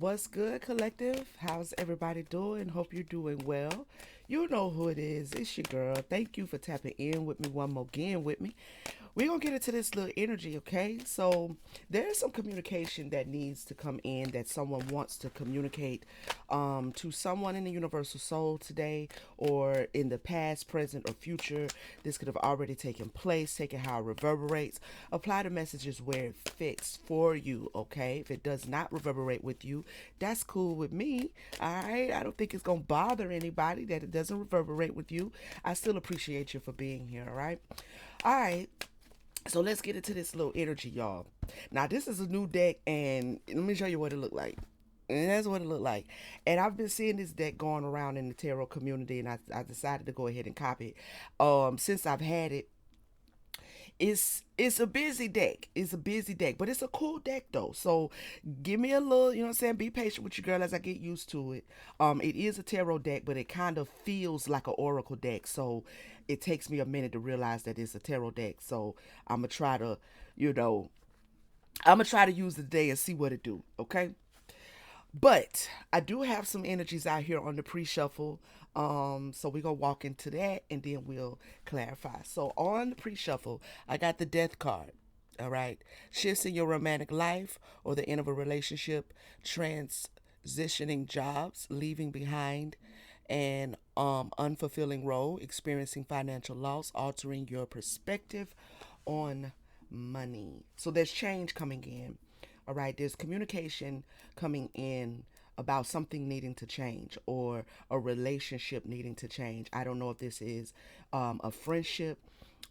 What's good, collective? How's everybody doing? Hope you're doing well. You know who it is. It's your girl. Thank you for tapping in with me one more again with me. We're going to get into this little energy, okay? So, there's some communication that needs to come in that someone wants to communicate to someone in the universal soul today or in the past, present, or future. This could have already taken place, taking how it reverberates. Apply the messages where it fits for you, okay? If it does not reverberate with you, that's cool with me, all right? I don't think it's going to bother anybody that it doesn't reverberate with you. I still appreciate you for being here, all right? All right. So let's get into this little energy, y'all. Now this is a new deck, and let me show you what it looked like. And that's what it looked like. And I've been seeing this deck going around in the tarot community, and I decided to go ahead and copy it. Since I've had it, it's a busy deck. It's a busy deck, but it's a cool deck though. So give me a little, you know what I'm saying? Be patient with your girl as I get used to it. It is a tarot deck, but it kind of feels like an oracle deck. So it takes me a minute to realize that it's a tarot deck. So I'm gonna try to, you know, I'm gonna try to use the day and see what it do. Okay. But I do have some energies out here on the pre-shuffle. So we're gonna walk into that and then we'll clarify. So on the pre-shuffle, I got the death card. All right. Shifts in your romantic life or the end of a relationship, transitioning jobs, leaving behind an unfulfilling role, experiencing financial loss, altering your perspective on money. So there's change coming in. All right, there's communication coming in about something needing to change or a relationship needing to change. I don't know if this is a friendship,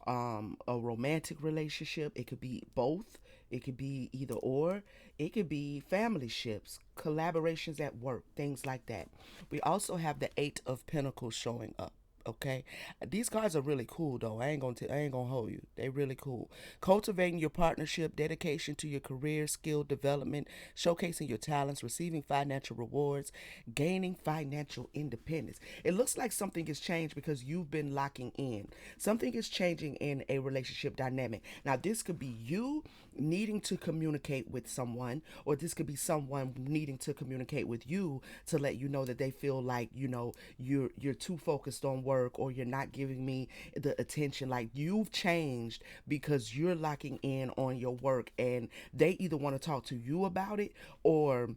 a romantic relationship. It could be both. It could be either or. It could be family ships, collaborations at work, things like that. We also have the Eight of Pentacles showing up. Okay, these cards are really cool though. I ain't gonna hold you. They really cool. Cultivating your partnership, dedication to your career, skill development, showcasing your talents, receiving financial rewards, gaining financial independence. It looks like something has changed because you've been locking in. Something is changing in a relationship dynamic. Now, this could be you needing to communicate with someone, or this could be someone needing to communicate with you to let you know that they feel like you're too focused on work, or you're not giving me the attention. Like you've changed because you're locking in on your work, and they either want to talk to you about it, or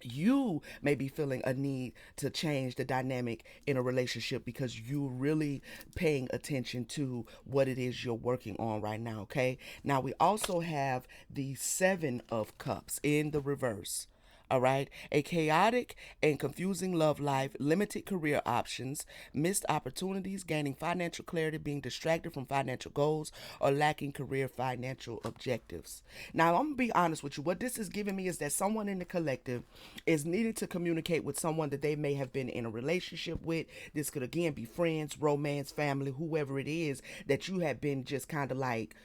you may be feeling a need to change the dynamic in a relationship because you're really paying attention to what it is you're working on right now. Okay, now we also have the Seven of Cups in the reverse. All right. A chaotic and confusing love life, limited career options, missed opportunities, gaining financial clarity, being distracted from financial goals, or lacking career financial objectives. Now, I'm going to be honest with you. What this is giving me is that someone in the collective is needing to communicate with someone that they may have been in a relationship with. This could, again, be friends, romance, family, whoever it is that you have been just kind of like,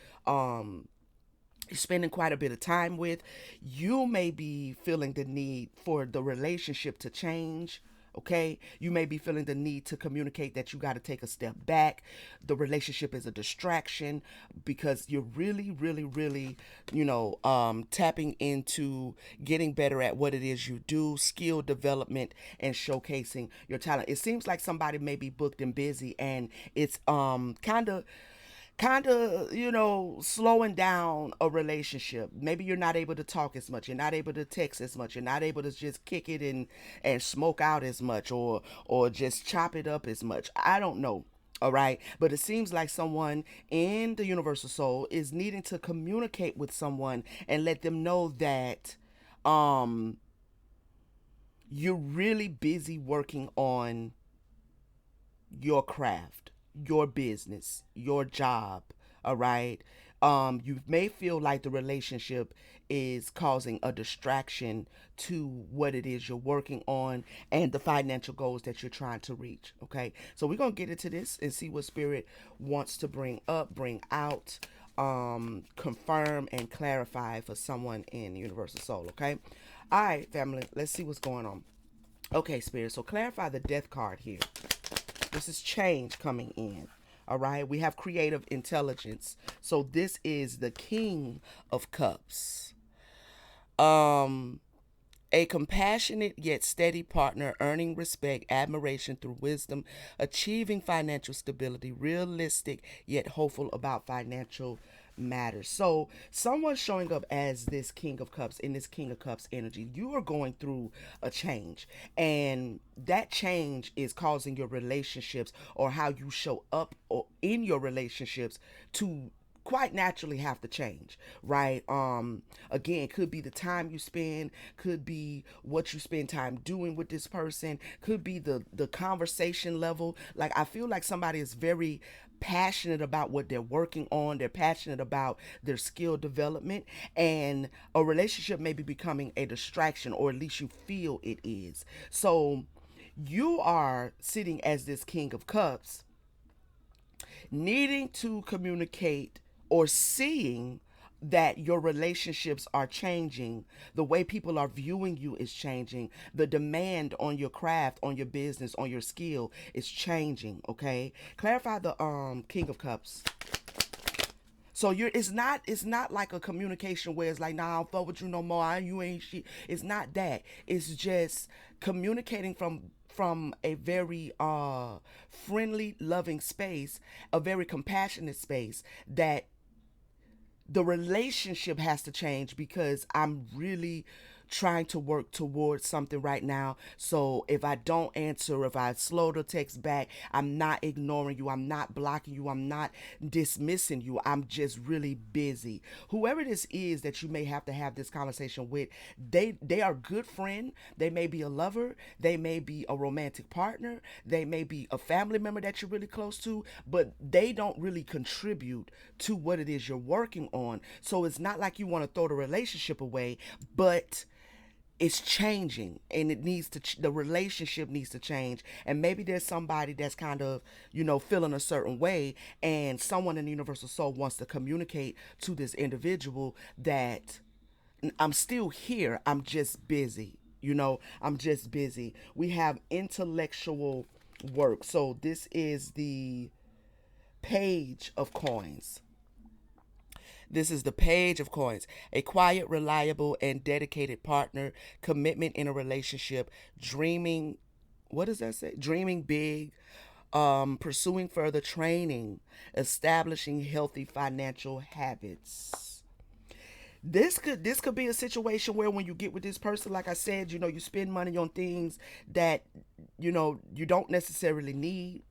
spending quite a bit of time with. You may be feeling the need for the relationship to change. Okay, you may be feeling the need to communicate that you got to take a step back. The relationship is a distraction because you're really, really, really, tapping into getting better at what it is you do, skill development, and showcasing your talent. It seems like somebody may be booked and busy, and it's kind of slowing down a relationship. Maybe you're not able to talk as much, you're not able to text as much, you're not able to just kick it and smoke out as much, or just chop it up as much. I don't know. All right, but it seems like someone in the universal soul is needing to communicate with someone and let them know that um you're really busy working on your craft, your business, your job. All right. You may feel like the relationship is causing a distraction to what it is you're working on and the financial goals that you're trying to reach. Okay. So we're going to get into this and see what Spirit wants to bring up, bring out, confirm, and clarify for someone in Universal Soul. Okay. All right, family. Let's see what's going on. Okay, Spirit. So clarify the death card here. This is change coming in. All right. We have creative intelligence. So this is the King of Cups. Um A compassionate yet steady partner, earning respect, admiration through wisdom, achieving financial stability, realistic yet hopeful about financial matters. So, someone showing up as this King of Cups in this King of Cups energy, you are going through a change, and that change is causing your relationships or how you show up or in your relationships to quite naturally have to change, right? Again, could be the time you spend, could be what you spend time doing with this person, could be the conversation level. Like, I feel like somebody is very passionate about what they're working on, they're passionate about their skill development, and a relationship may be becoming a distraction, or at least you feel it is. So you are sitting as this King of Cups, needing to communicate or seeing that your relationships are changing, the way people are viewing you is changing, the demand on your craft, on your business, on your skill is changing. Okay, clarify the King of Cups. So you're it's not like a communication where it's like, nah, I don't fuck with you no more, you ain't shit. It's not that. It's just communicating from a very friendly, loving space, a very compassionate space, that the relationship has to change because I'm really trying to work towards something right now. So if I don't answer, if I slow the text back, I'm not ignoring you, I'm not blocking you, I'm not dismissing you. I'm just really busy. Whoever this is that you may have to have this conversation with, they are a good friend, they may be a lover, they may be a romantic partner, they may be a family member that you're really close to, but they don't really contribute to what it is you're working on. So it's not like you want to throw the relationship away, but it's changing, and it needs to the relationship needs to change. And maybe there's somebody that's kind of, feeling a certain way, and someone in the universal soul wants to communicate to this individual that I'm still here, I'm just busy. I'm just busy. We have intellectual work. So this is the page of coins. This is the page of coins. A quiet, reliable, and dedicated partner, commitment in a relationship, dreaming, what does that say? Dreaming big, pursuing further training, establishing healthy financial habits. This could be a situation where when you get with this person, like I said, you spend money on things that you don't necessarily need.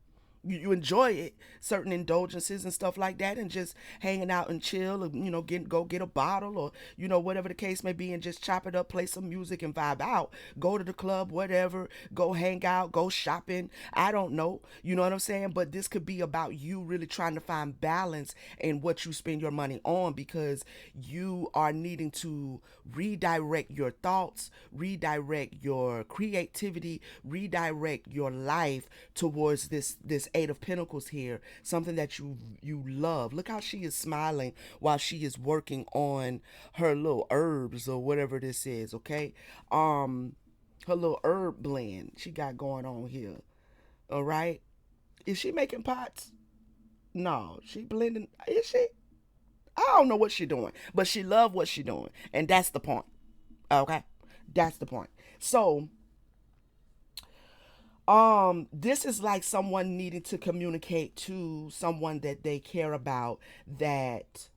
You enjoy it, certain indulgences and stuff like that, and just hanging out and chill, and go get a bottle, or whatever the case may be, and just chop it up, play some music and vibe out, go to the club, whatever, go hang out, go shopping. I don't know, you know what I'm saying? But this could be about you really trying to find balance in what you spend your money on, because you are needing to redirect your thoughts, redirect your creativity, redirect your life towards this Eight of Pentacles here, something that you love. Look how she is smiling while she is working on her little herbs or whatever this is. Okay, her little herb blend she got going on here. All right, is she making pots? No, she blending. Is she? I don't know what she doing, but she love what she doing, and that's the point. Okay, that's the point. So this is like someone needing to communicate to someone that they care about, that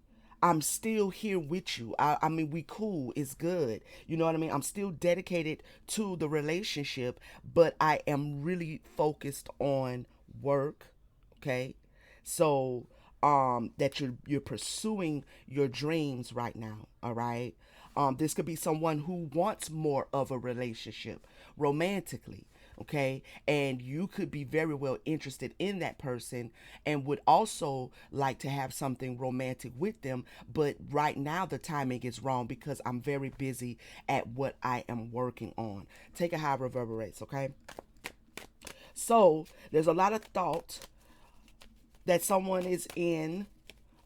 I'm still here with you. I mean, we cool, it's good, you know what I mean? I'm still dedicated to the relationship, but I am really focused on work. Okay, so that you're pursuing your dreams right now. All right, this could be someone who wants more of a relationship romantically. Okay, and you could be very well interested in that person and would also like to have something romantic with them, but right now the timing is wrong because I'm very busy at what I am working on. Take it how it reverberates. Okay, so there's a lot of thought that someone is in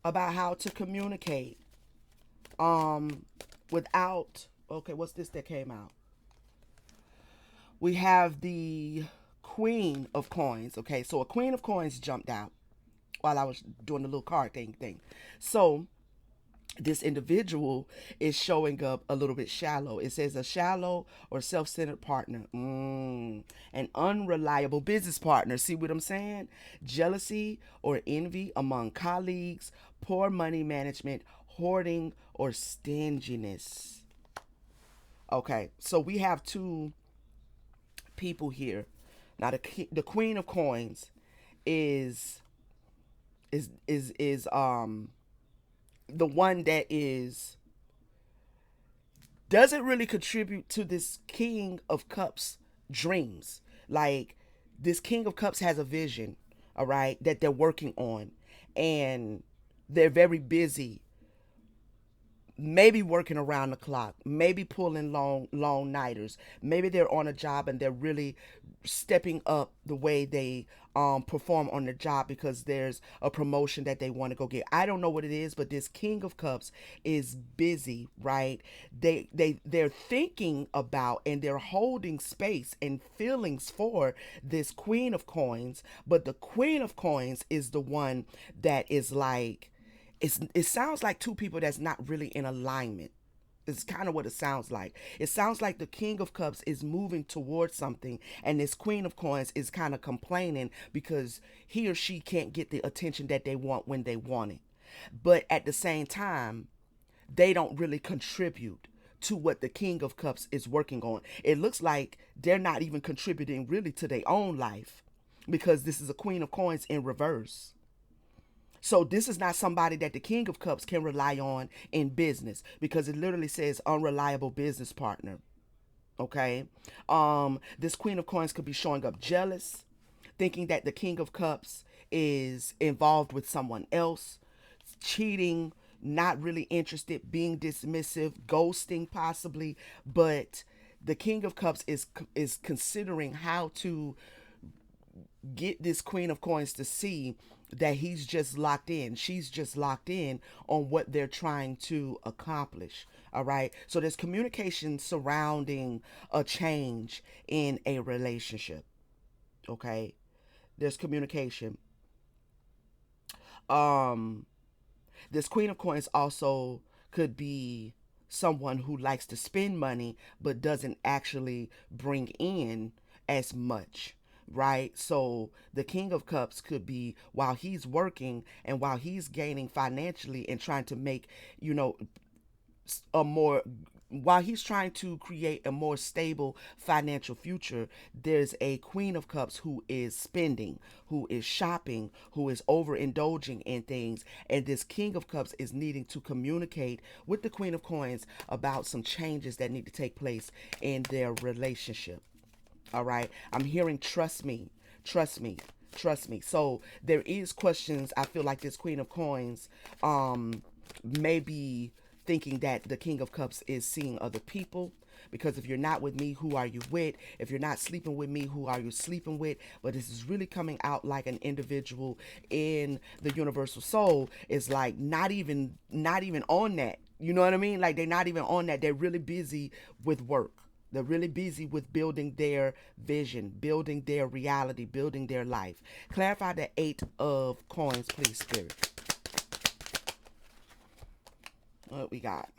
about how to communicate without, okay, what's this that came out? We have the Queen of Coins. Okay, so a Queen of Coins jumped out while I was doing the little card thing. So this individual is showing up a little bit shallow. It says a shallow or self centered partner, an unreliable business partner. See what I'm saying? Jealousy or envy among colleagues, poor money management, hoarding, or stinginess. Okay, so we have two people here. Now, the Queen of Coins is is the one that is doesn't really contribute to this King of Cups dreams. Like, this King of Cups has a vision, all right, that they're working on, and they're very busy, maybe working around the clock, maybe pulling long nighters, maybe they're on a job and they're really stepping up the way they perform on the job because there's a promotion that they want to go get. I don't know what it is, but this King of Cups is busy, right? They're thinking about and they're holding space and feelings for this Queen of Coins, but the Queen of Coins is the one that is like, it sounds like two people that's not really in alignment. It's kind of what it sounds like. It sounds like the King of Cups is moving towards something, and this Queen of Coins is kind of complaining because he or she can't get the attention that they want when they want it. But at the same time, they don't really contribute to what the King of Cups is working on. It looks like they're not even contributing really to their own life because this is a Queen of Coins in reverse. So this is not somebody that the King of Cups can rely on in business because it literally says unreliable business partner. Okay. This Queen of Coins could be showing up jealous, thinking that the King of Cups is involved with someone else, cheating, not really interested, being dismissive, ghosting possibly, but the King of Cups is considering how to get this Queen of Coins to see that he's just locked in. She's just locked in on what they're trying to accomplish. All right. So there's communication surrounding a change in a relationship. Okay. There's communication. Um, this Queen of Coins also could be someone who likes to spend money but doesn't actually bring in as much, right? So the King of Cups could be while he's working and while he's gaining financially and trying to make, you know, a more while he's trying to create a more stable financial future, there's a Queen of Cups who is spending, who is shopping, who is overindulging in things. And this King of Cups is needing to communicate with the Queen of Coins about some changes that need to take place in their relationship. All right. I'm hearing trust me, trust me, trust me. So there is questions. I feel like this Queen of Coins may be thinking that the King of Cups is seeing other people. Because if you're not with me, who are you with? If you're not sleeping with me, who are you sleeping with? But this is really coming out like an individual in the universal soul is like not even on that. You know what I mean? Like they're not even on that. They're really busy with work. They're really busy with building their vision, building their reality, building their life. Clarify the eight of coins, please, Spirit. What we got?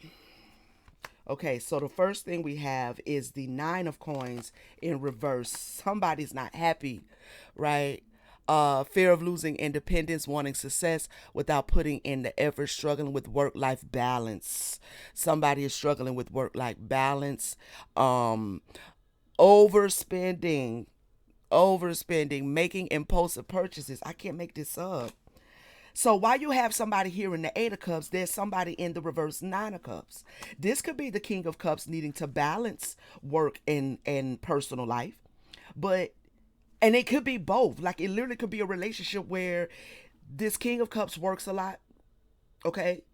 Okay, so the first thing we have is the nine of coins in reverse. Somebody's not happy, right? Fear of losing independence, wanting success without putting in the effort, struggling with work life balance. Somebody is struggling with work life balance. Um, overspending, overspending, making impulsive purchases. I can't make this up. So while you have somebody here in the Eight of Cups, there's somebody in the reverse Nine of Cups. This could be the King of Cups needing to balance work and personal life, but and it could be both. Like it literally could be a relationship where this King of Cups works a lot. Okay,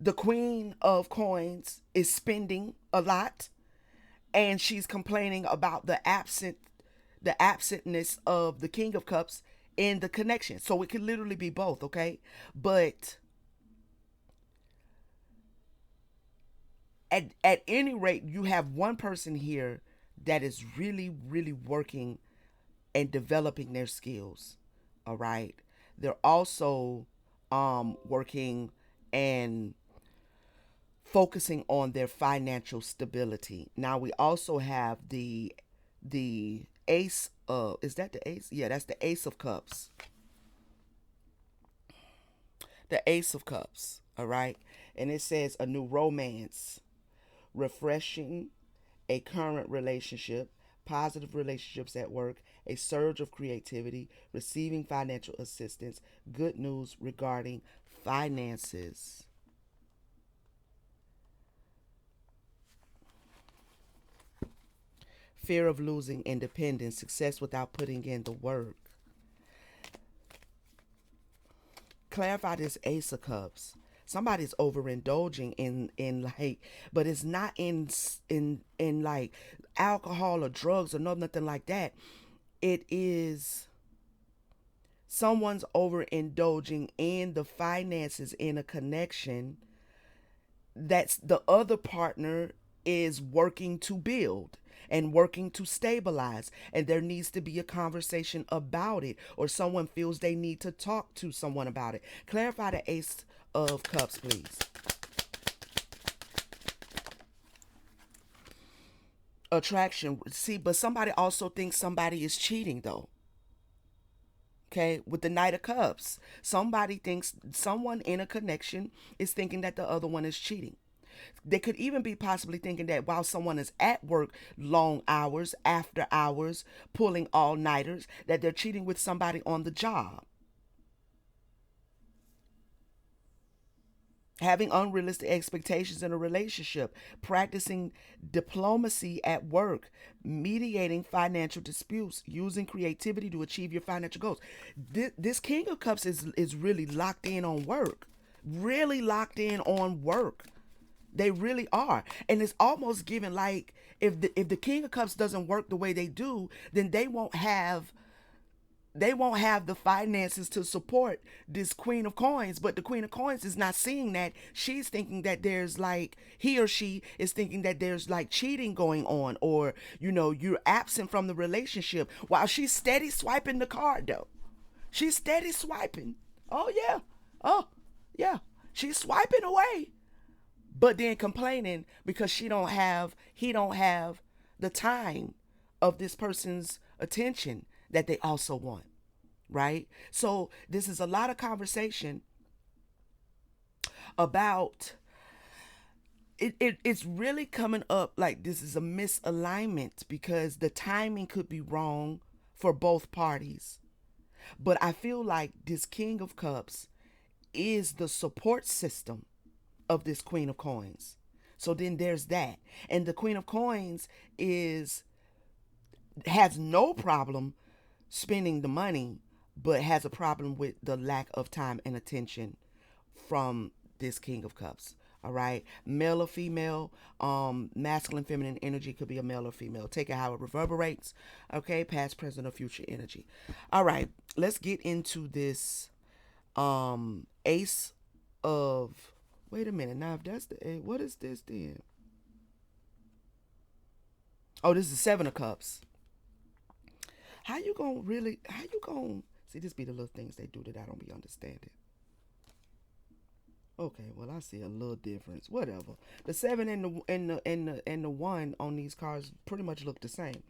the Queen of Coins is spending a lot, and she's complaining about the absentness of the King of Cups in the connection. So it could literally be both, okay? But at any rate, you have one person here that is really, really working and developing their skills. All right. They're also working and focusing on their financial stability. Now we also have the ace of, is that the ace? Yeah, that's the ace of cups. The ace of cups, all right? And it says a new romance, refreshing a current relationship, positive relationships at work, a surge of creativity, receiving financial assistance, good news regarding finances. Fear of losing independence, success without putting in the work. Clarify this ace of cups. Somebody's overindulging in like, but it's not in like alcohol or drugs or nothing like that. It is someone's overindulging in the finances in a connection that's the other partner is working to build and working to stabilize, and there needs to be a conversation about it, or someone feels they need to talk to someone about it. Clarify the ace of cups, please. Attraction. See, but somebody also thinks somebody is cheating though. Okay, with the Knight of Cups, somebody thinks someone in a connection is thinking that the other one is cheating. They could even be possibly thinking that while someone is at work long hours, after hours, pulling all nighters, that they're cheating with somebody on the job. Having unrealistic expectations in a relationship, practicing diplomacy at work, mediating financial disputes, using creativity to achieve your financial goals. This King of Cups is really locked in on work, really locked in on work. They really are. And it's almost given like if the King of Cups doesn't work the way they do, then they won't have the finances to support this Queen of Coins. But the Queen of Coins is not seeing that. She's thinking that there's like, he or she is thinking that there's like cheating going on, or, you're absent from the relationship while she's steady swiping the card, though. She's steady swiping. Oh, yeah. Oh, yeah. She's swiping away, but then complaining because he don't have the time of this person's attention that they also want, right? So this is a lot of conversation about it's really coming up like this is a misalignment because the timing could be wrong for both parties. But I feel like this King of Cups is the support system of this Queen of Coins. So then there's that. And the Queen of Coins is has no problem spending the money, but has a problem with the lack of time and attention from this King of Cups. All right, male or female, masculine, feminine energy could be a male or female. Take it how it reverberates. Okay, past, present, or future energy. All right, let's get into this Ace of. Wait a minute. Now, if that's the A, what is this then? Oh, this is Seven of Cups. How you gonna really? How you gonna see? This be the little things they do that I don't be understanding. Okay, well I see a little difference. Whatever. The seven and the one on these cards pretty much look the same.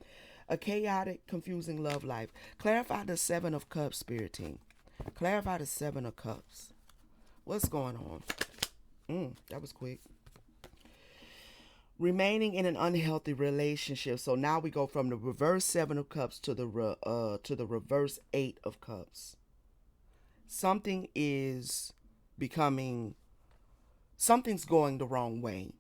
A chaotic, confusing love life. Clarify the Seven of Cups, Spirit Team. Clarify the Seven of Cups. What's going on? That was quick. Remaining in an unhealthy relationship. So now we go from the reverse Seven of Cups to the reverse Eight of Cups. Something is becoming something's going the wrong way,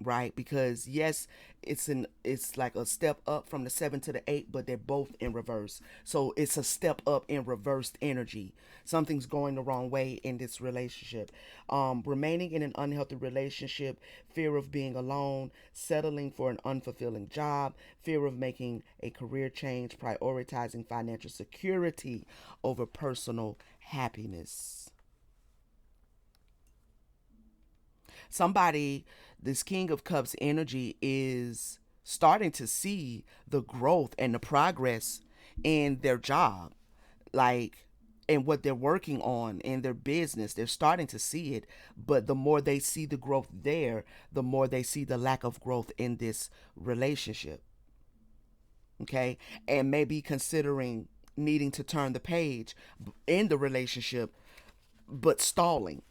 right? Because yes, it's like a step up from the 7 to the 8, but they're both in reverse. So it's a step up in reversed energy. Something's going the wrong way in this relationship. Remaining in an unhealthy relationship, fear of being alone, settling for an unfulfilling job, fear of making a career change, prioritizing financial security over personal happiness. Somebody, this King of Cups energy is starting to see the growth and the progress in their job. Like and what they're working on in their business. They're starting to see it, but the more they see the growth there, the more they see the lack of growth in this relationship. Okay, and maybe considering needing to turn the page in the relationship, but stalling.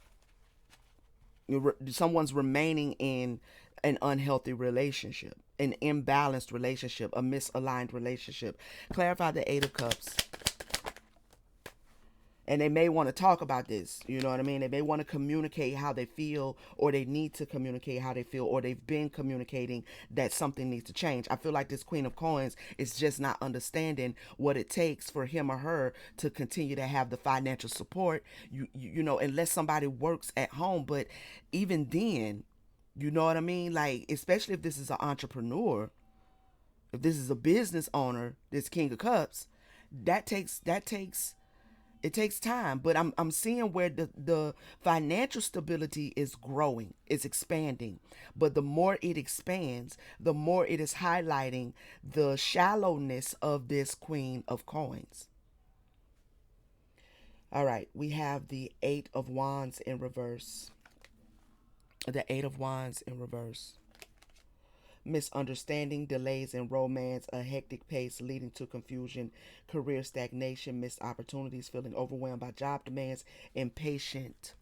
Someone's remaining in an unhealthy relationship, an imbalanced relationship, a misaligned relationship. Clarify the Eight of Cups. And they may want to talk about this, you know what I mean? They may want to communicate how they feel, or they need to communicate how they feel, or they've been communicating that something needs to change. I feel like this Queen of Coins is just not understanding what it takes for him or her to continue to have the financial support, you know, unless somebody works at home. But even then, you know what I mean? Like, especially if this is an entrepreneur, if this is a business owner, this King of Cups, that takes it takes time. But I'm seeing where the financial stability is growing, it's expanding. But the more it expands, the more it is highlighting the shallowness of this Queen of Coins. All right, we have the Eight of Wands in reverse. The Eight of Wands in reverse. Misunderstanding, delays in romance, a hectic pace leading to confusion, career stagnation, missed opportunities, feeling overwhelmed by job demands, impatient.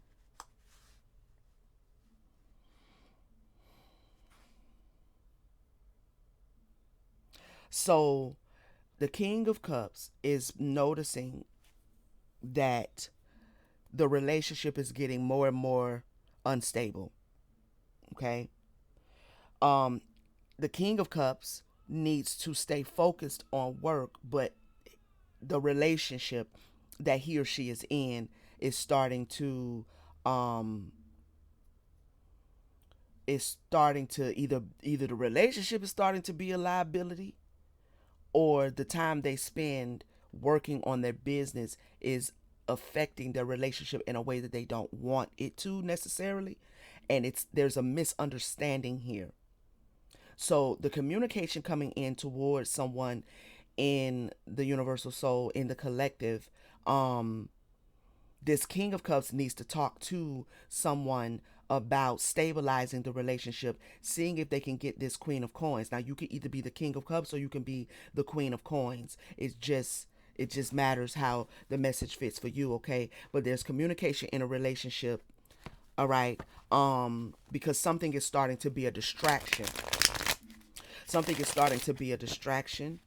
So the King of Cups is noticing that the relationship is getting more and more unstable. Okay. Um, the King of Cups needs to stay focused on work, but the relationship that he or she is in is starting to um either the relationship is starting to be a liability, or the time they spend working on their business is affecting their relationship in a way that they don't want it to necessarily, and it's there's a misunderstanding here. So the communication coming in towards someone in the universal soul, in the collective, um this King of Cups needs to talk to someone about stabilizing the relationship, seeing if they can get this Queen of Coins. Now you can either be the King of Cups or you can be the Queen of Coins. It just matters how the message fits for you, okay? But there's communication in a relationship, all right? Because something is starting to be a distraction. Something is starting to be a distraction.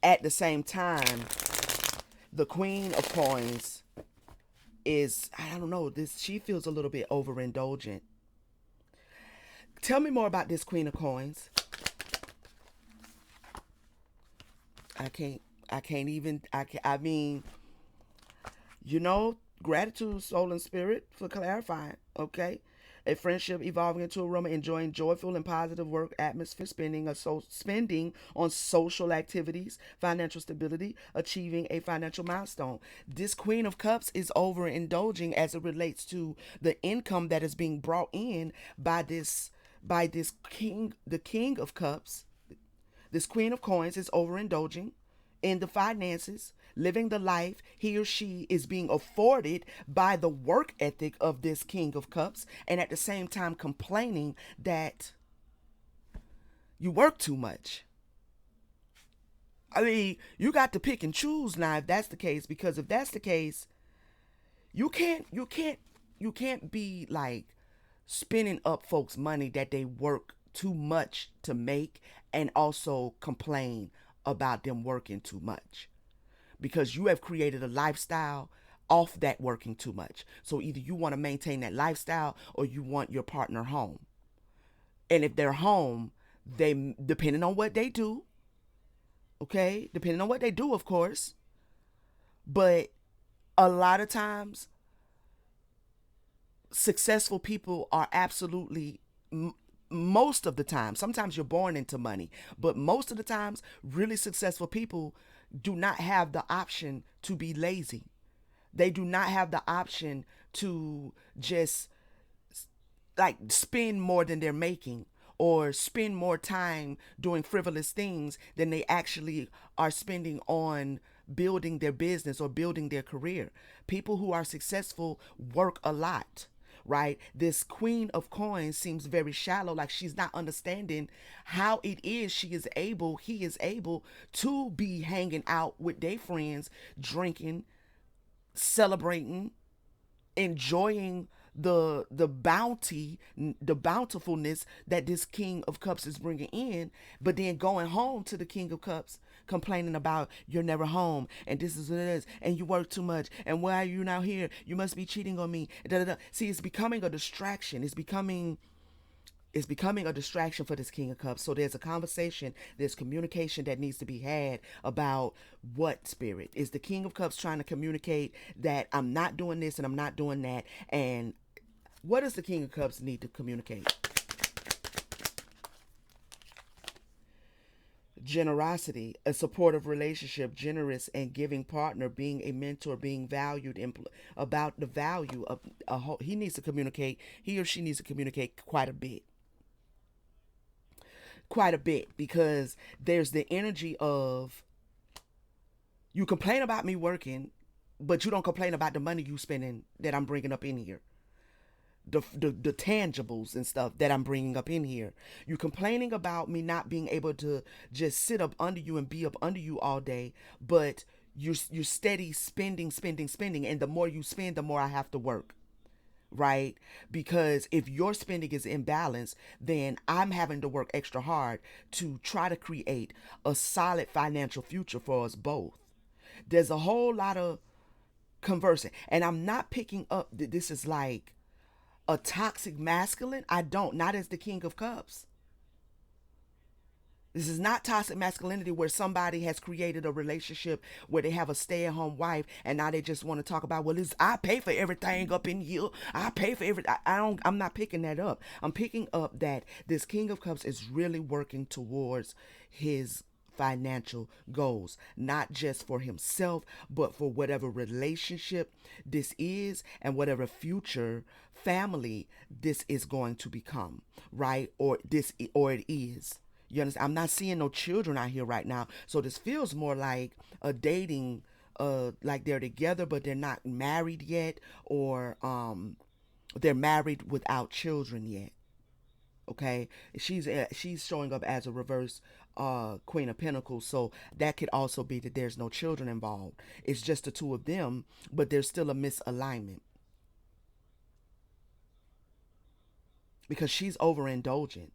At the same time, the Queen of Coins is, I don't know, this she feels a little bit overindulgent. Tell me more about this Queen of Coins. I mean, you know, gratitude, soul, and spirit for clarifying, okay? A friendship evolving into a romance, enjoying joyful and positive work atmosphere, spending on social activities, financial stability, achieving a financial milestone. This Queen of Cups is overindulging as it relates to the income that is being brought in by this king, the King of Cups. This Queen of Coins is overindulging in the finances, living the life he or she is being afforded by the work ethic of this King of Cups, and at the same time complaining that you work too much. I mean, you got to pick and choose now if that's the case, because if that's the case, you can't be like spending up folks' money that they work too much to make, and also complain about them working too much, because you have created a lifestyle off that working too much. So either you want to maintain that lifestyle or you want your partner home. And if they're home, they, depending on what they do, okay, depending on what they do, of course, but a lot of times successful people are absolutely, most of the time, sometimes you're born into money, but most of the times really successful people do not have the option to be lazy. They do not have the option to just like spend more than they're making, or spend more time doing frivolous things than they actually are spending on building their business or building their career. People who are successful work a lot, right? This queen of coins seems very shallow, like she's not understanding how it is he is able to be hanging out with their friends, drinking, celebrating, enjoying the bounty, the bountifulness that this king of cups is bringing in, but then going home to the king of cups complaining about you're never home and this is what it is and you work too much and why are you now here, you must be cheating on me, da, da, da. See, it's becoming a distraction. It's becoming a distraction for this king of cups. So there's a conversation, there's communication that needs to be had about what spirit is the king of cups trying to communicate, that I'm not doing this and I'm not doing that. And what does the king of cups need to communicate? Generosity, a supportive relationship, generous and giving partner, being a mentor, being valued, about the value of a whole. He needs to communicate, he or she needs to communicate quite a bit, because there's the energy of, you complain about me working, but you don't complain about the money you spending that I'm bringing up in here. The tangibles and stuff that I'm bringing up in here. You're complaining about me not being able to just sit up under you and be up under you all day, but you're steady spending, spending, spending, and the more you spend, the more I have to work, right? Because if your spending is imbalanced, then I'm having to work extra hard to try to create a solid financial future for us both. There's a whole lot of conversing, and I'm not picking up that this is like a toxic masculine. I don't, not as the king of cups. This is not toxic masculinity where somebody has created a relationship where they have a stay-at-home wife and now they just want to talk about, well, it's, I pay for everything up in here. I pay for everything. I don't. I'm not picking that up. I'm picking up that this king of cups is really working towards his financial goals, not just for himself, but for whatever relationship this is and whatever future family this is going to become, right? Or it is. You understand? I'm not seeing no children out here right now. So this feels more like a dating, like they're together but they're not married yet, or they're married without children yet. Okay, she's showing up as a reverse Queen of Pentacles, so that could also be that there's no children involved. It's just the two of them, but there's still a misalignment because she's overindulgent.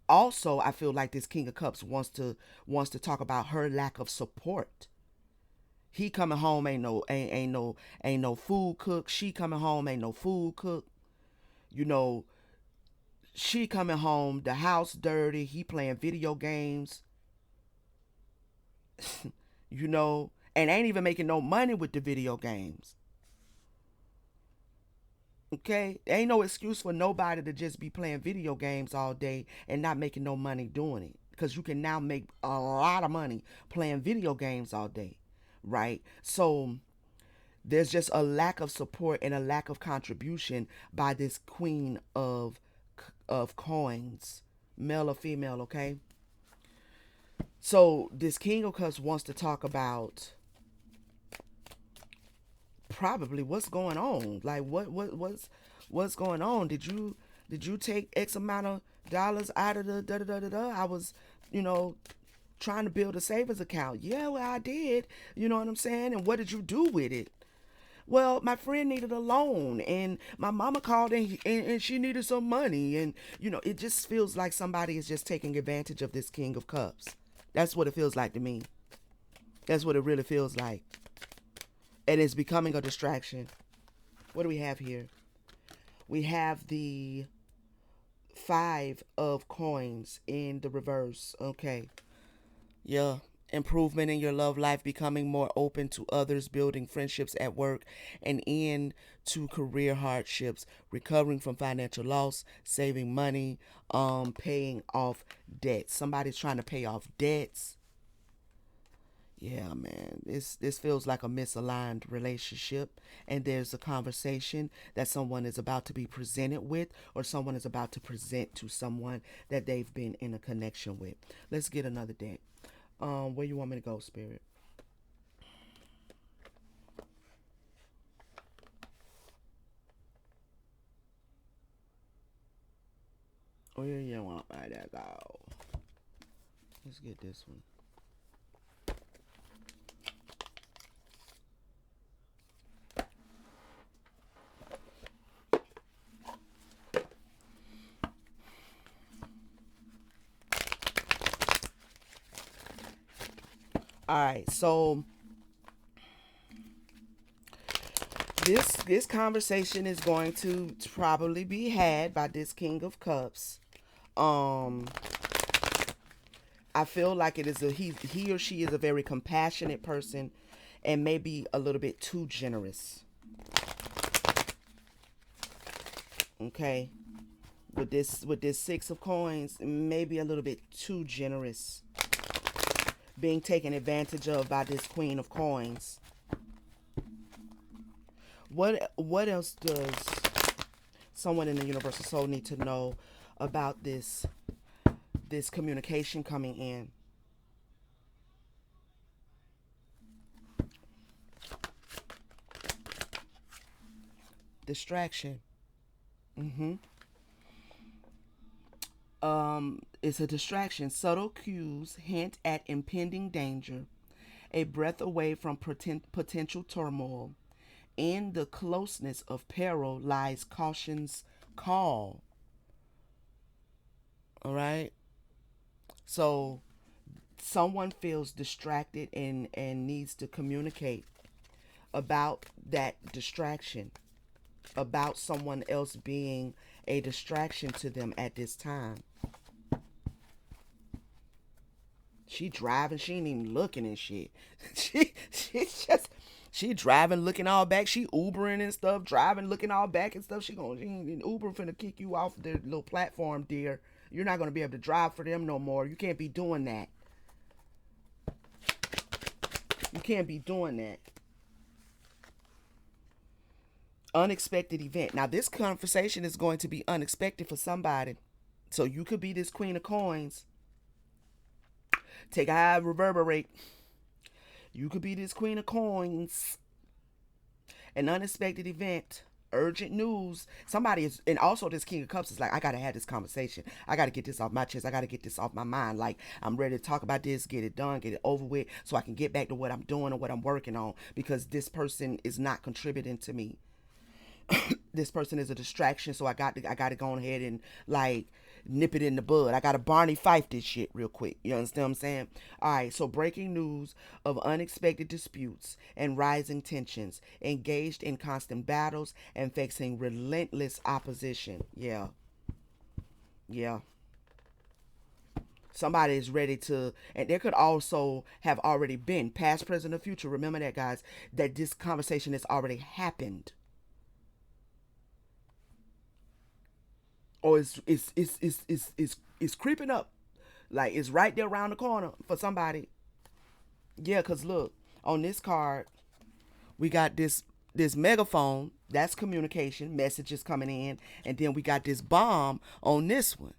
Also, I feel like this King of Cups wants to talk about her lack of support. He coming home ain't no food cook. She coming home ain't no food cook. You know, she coming home, the house dirty. He playing video games. And ain't even making no money with the video games. Okay, there ain't no excuse for nobody to just be playing video games all day and not making no money doing it. Because you can now make a lot of money playing video games all day, right? So there's just a lack of support and a lack of contribution by this queen of coins, male or female. Okay, so this king of cups wants to talk about probably what's going on. Like what's going on? Did you take X amount of dollars out of the da da da da da? I was, you know, trying to build a savings account. Yeah, well, I did. You know what I'm saying? And what did you do with it? Well, my friend needed a loan, and my mama called, and she needed some money. And, it just feels like somebody is just taking advantage of this King of Cups. That's what it feels like to me. That's what it really feels like. And it's becoming a distraction. What do we have here? We have the Five of Coins in the reverse. Okay. Yeah. Improvement in your love life, becoming more open to others, building friendships at work, and end to career hardships, recovering from financial loss, saving money, paying off debts. Somebody's trying to pay off debts. Yeah, man, this feels like a misaligned relationship, and there's a conversation that someone is about to be presented with, or someone is about to present to someone that they've been in a connection with. Let's get another deck. Where you want me to go, Spirit? Where you want me to go? Let's get this one. All right, so this conversation is going to probably be had by this King of Cups. Um, I feel like it is he or she is a very compassionate person, and maybe a little bit too generous. Okay, with this Six of Coins, maybe a little bit too generous, being taken advantage of by this Queen of Coins. What else does someone in the universal soul need to know about this communication coming in? Distraction. Mm-hmm. It's a distraction. Subtle cues hint at impending danger, a breath away from potential turmoil. In the closeness of peril lies caution's call. All right. So someone feels distracted and needs to communicate about that distraction, about someone else being a distraction to them at this time. She driving, she ain't even looking and shit. She driving, looking all back. She Ubering and stuff, driving, looking all back and stuff. She ain't Uber finna kick you off their little platform, dear. You're not gonna be able to drive for them no more. You can't be doing that. You can't be doing that. Unexpected event. Now this conversation is going to be unexpected for somebody. So you could be this Queen of Coins. Take a high reverberate. You could be this Queen of Coins. An unexpected event, urgent news. Somebody is, and also this King of Cups is like, I gotta have this conversation. I gotta get this off my chest. I gotta get this off my mind. Like, I'm ready to talk about this, get it done, get it over with, so I can get back to what I'm doing or what I'm working on, because this person is not contributing to me. This person is a distraction, so I got to go ahead and like nip it in the bud. I got to Barney Fife this shit real quick. You understand what I'm saying? All right. So breaking news of unexpected disputes and rising tensions, engaged in constant battles and facing relentless opposition. Yeah, yeah. Somebody is ready to, and there could also have already been past, present, or future. Remember that, guys. That this conversation has already happened, or it's creeping up, like it's right there around the corner for somebody. Yeah, cause look, on this card we got this megaphone. That's communication, messages coming in, and then we got this bomb on this one.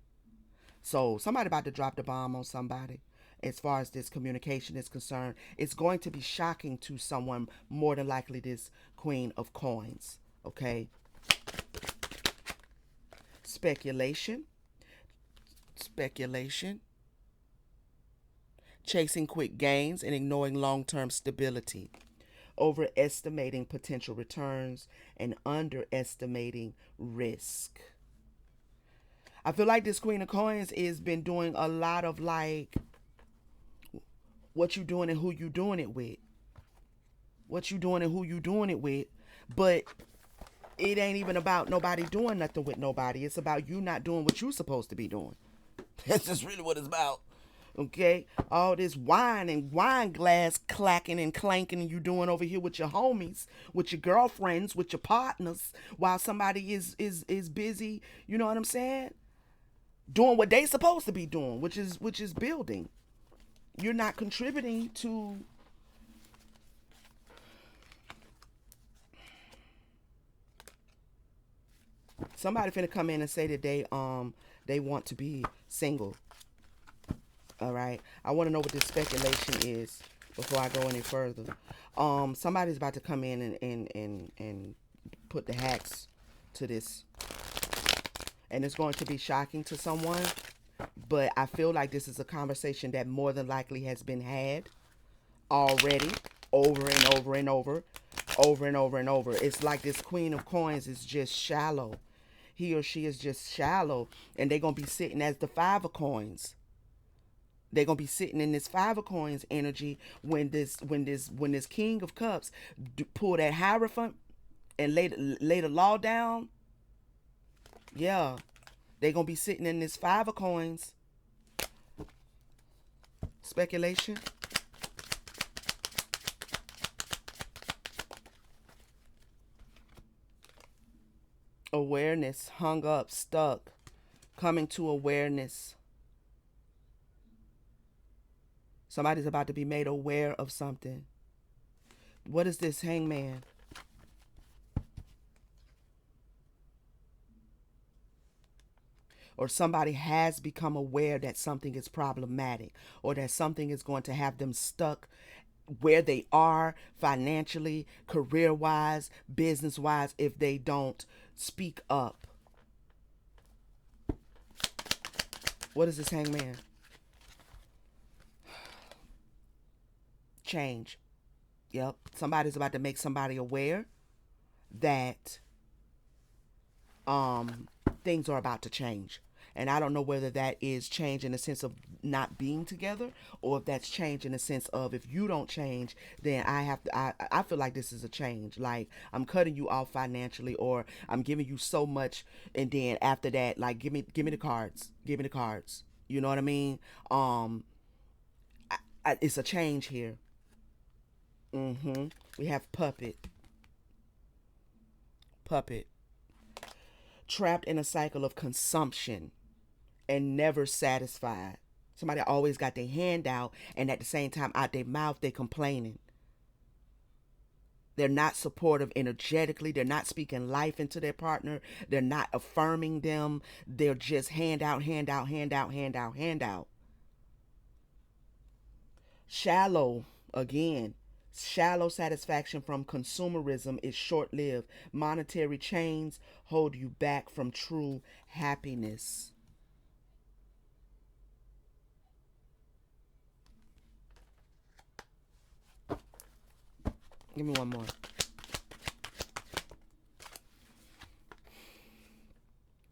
So somebody about to drop the bomb on somebody. As far as this communication is concerned, it's going to be shocking to someone, more than likely this Queen of Coins. Okay. Speculation. Speculation, chasing quick gains and ignoring long term stability, overestimating potential returns and underestimating risk. I feel like this Queen of Coins has been doing a lot of like what you doing and who you doing it with. What you doing and who you doing it with. But it ain't even about nobody doing nothing with nobody. It's about you not doing what you supposed to be doing. That's just really what it's about. Okay, all this wine and wine glass clacking and clanking you doing over here with your homies, with your girlfriends, with your partners, while somebody is busy. You know what I'm saying? Doing what they supposed to be doing, which is building. You're not contributing to. Somebody finna come in and say that they want to be single. All right. I want to know what this speculation is before I go any further. Somebody's about to come in and put the hacks to this, and it's going to be shocking to someone. But I feel like this is a conversation that more than likely has been had already, over and over and over, over and over and over. It's like this Queen of Coins is just shallow. He or she is just shallow, and they're gonna be sitting as the Five of Coins. They're gonna be sitting in this Five of Coins energy when this King of Cups pull that Hierophant and lay the law down. Yeah, they're gonna be sitting in this Five of Coins. Speculation. Awareness, hung up, stuck, coming to awareness. Somebody's about to be made aware of something. What is this, Hangman? Or somebody has become aware that something is problematic, or that something is going to have them stuck where they are financially, career wise, business wise, if they don't speak up. What is this, Hangman? Change. Yep. Somebody's about to make somebody aware that things are about to change. And I don't know whether that is change in the sense of not being together, or if that's change in the sense of, if you don't change, then I have to. I feel like this is a change. Like, I'm cutting you off financially, or I'm giving you so much, and then after that, like, give me the cards. Give me the cards. You know what I mean? It's a change here. We have puppet, trapped in a cycle of consumption and never satisfied. Somebody always got their hand out, and at the same time, out their mouth, they complaining. They're not supportive energetically. They're not speaking life into their partner. They're not affirming them. They're just hand out, hand out, hand out, hand out, hand out. Shallow, again. Shallow satisfaction from consumerism is short lived. Monetary chains hold you back from true happiness. Give me one more.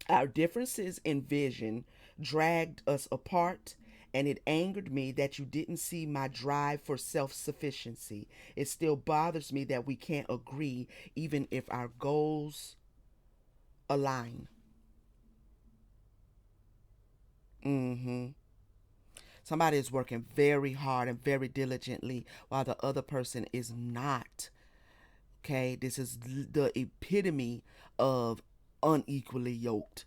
Our differences in vision dragged us apart, and it angered me that you didn't see my drive for self sufficiency. It still bothers me that we can't agree, even if our goals align. Mm-hmm. Somebody is working very hard and very diligently while the other person is not. Okay, this is the epitome of unequally yoked.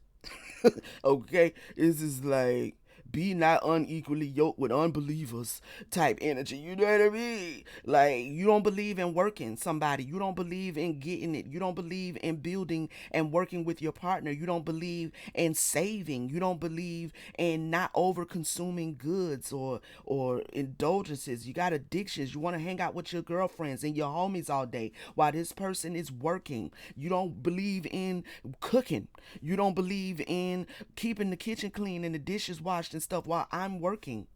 Okay, this is like, be not unequally yoked with unbelievers type energy. You know what I mean? Like, you don't believe in working somebody. You don't believe in getting it. You don't believe in building and working with your partner. You don't believe in saving. You don't believe in not over consuming goods or indulgences. You got addictions. You want to hang out with your girlfriends and your homies all day while this person is working. You don't believe in cooking. You don't believe in keeping the kitchen clean and the dishes washed and stuff while I'm working.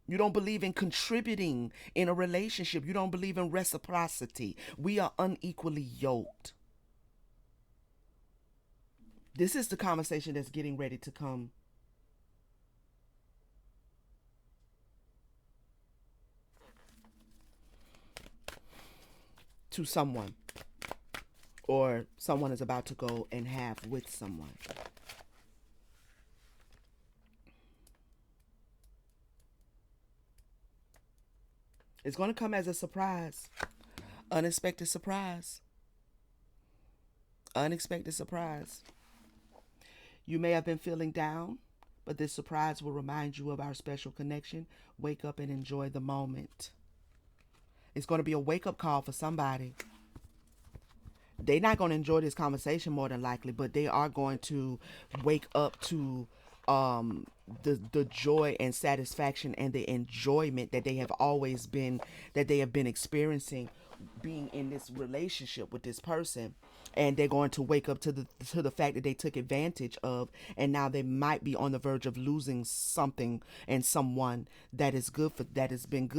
You don't believe in contributing in a relationship. You don't believe in reciprocity. We are unequally yoked. This is the conversation that's getting ready to come to someone, or someone is about to go and have with someone. It's going to come as a surprise. Unexpected surprise. Unexpected surprise. You may have been feeling down, but this surprise will remind you of our special connection. Wake up and enjoy the moment. It's going to be a wake up call for somebody. They're not going to enjoy this conversation more than likely, but they are going to wake up to um the joy and satisfaction and the enjoyment that they have been experiencing being in this relationship with this person, and they're going to wake up to the fact that they took advantage of, and now they might be on the verge of losing something and someone that is good for that has been good